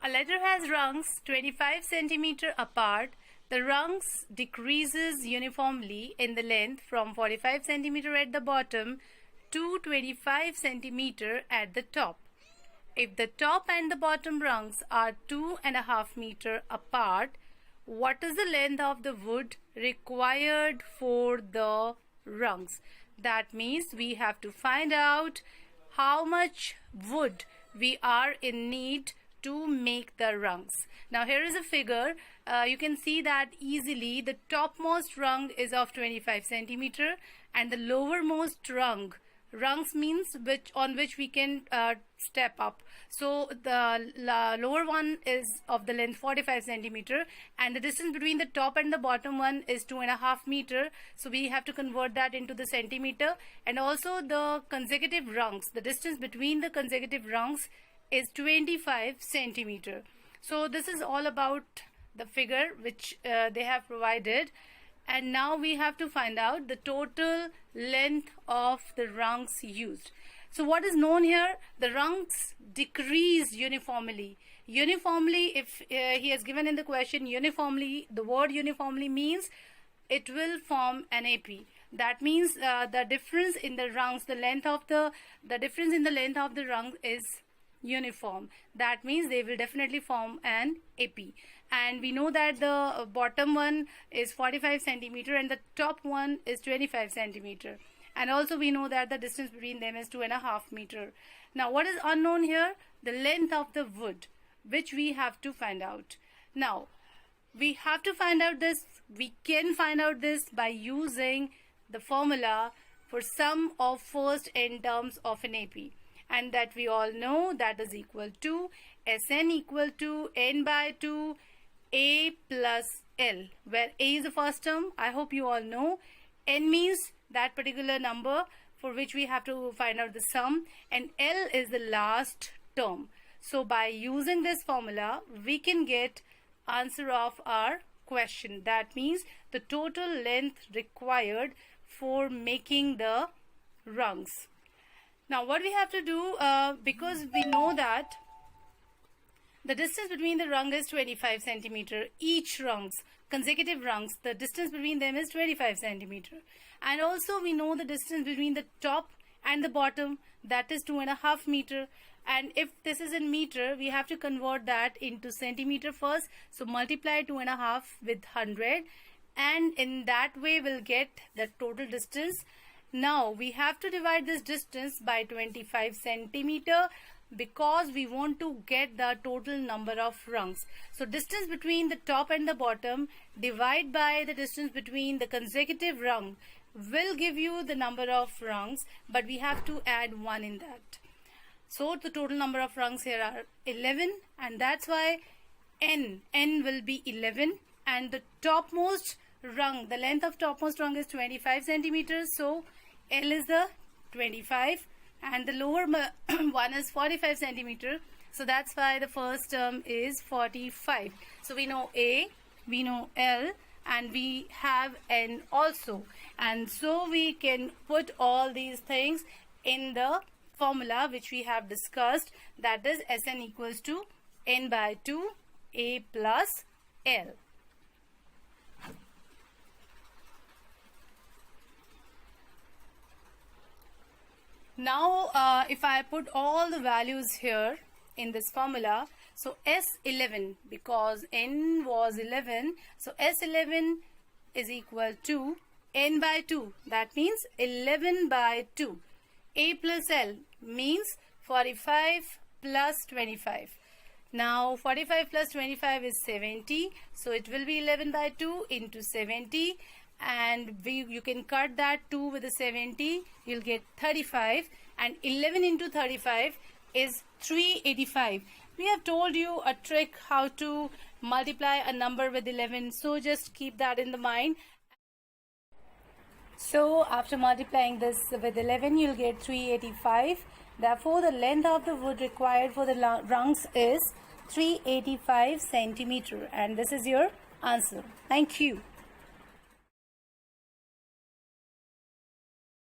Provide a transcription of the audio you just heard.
A letter has rungs 25 centimeter apart. The rungs decreases uniformly in the length from 45 centimeter at the bottom to 25 centimeter at the top. If the top and the bottom rungs are 2.5 meter apart, what is the length of the wood required for the rungs? That means we have to find out how much wood we are in need to make the rungs. Now here is a figure. You can see that easily the topmost rung is of 25 centimeter and the lowermost rungs means on which we can step up. So the lower one is of the length 45 centimeter and the distance between the top and the bottom one is 2.5 meter. So we have to convert that into the centimeter, and also the consecutive rungs, the distance between the consecutive rungs is 25 centimeter. So this is all about the figure which they have provided, and now we have to find out the total length of the rungs used. So what is known here? The rungs decrease uniformly. Uniformly, if he has given in the question uniformly, the word uniformly means it will form an AP. That means the difference in the rungs, the difference in the length of the rung is uniform. That means they will definitely form an AP. And we know that the bottom one is 45 centimeter and the top one is 25 centimeter. And also we know that the distance between them is 2.5 meter. Now what is unknown here? The length of the wood, which we have to find out. Now we have to find out this. We can find out this by using the formula for sum of first n terms of an AP. And that we all know, that is equal to Sn equal to n by 2 a plus L, where a is the first term. I hope you all know. N means that particular number for which we have to find out the sum, and L is the last term. So by using this formula we can get answer of our question. That means the total length required for making the rungs. Now what we have to do, because we know that the distance between the rung is 25 centimeter. Each rungs, consecutive rungs, the distance between them is 25 centimeter. And also we know the distance between the top and the bottom, that is 2.5 meter. And if this is in meter, we have to convert that into centimeter first. So multiply 2.5 with 100, and in that way we'll get the total distance. Now we have to divide this distance by 25 centimeter because we want to get the total number of rungs. So distance between the top and the bottom divide by the distance between the consecutive rung will give you the number of rungs, but we have to add 1 in that. So the total number of rungs here are 11, and that's why n will be 11, and the topmost rung, the length of topmost rung is 25 centimeters. So L is the 25 and the lower one is 45 centimeter. So that's why the first term is 45. So we know A, we know L, and we have N also. And so we can put all these things in the formula which we have discussed, that is Sn equals to n by 2 A plus L. Now if I put all the values here in this formula, so S11, because n was 11, so S11 is equal to n by 2, that means 11 by 2. A plus L means 45 plus 25. Now 45 plus 25 is 70, so it will be 11 by 2 into 70, and you can cut that 2 with the 70, you'll get 35, and 11 into 35 is 385. We have told you a trick how to multiply a number with 11, so just keep that in the mind. So after multiplying this with 11, you'll get 385. Therefore the length of the wood required for the rungs is 385 centimeter, and this is your answer. Thank you.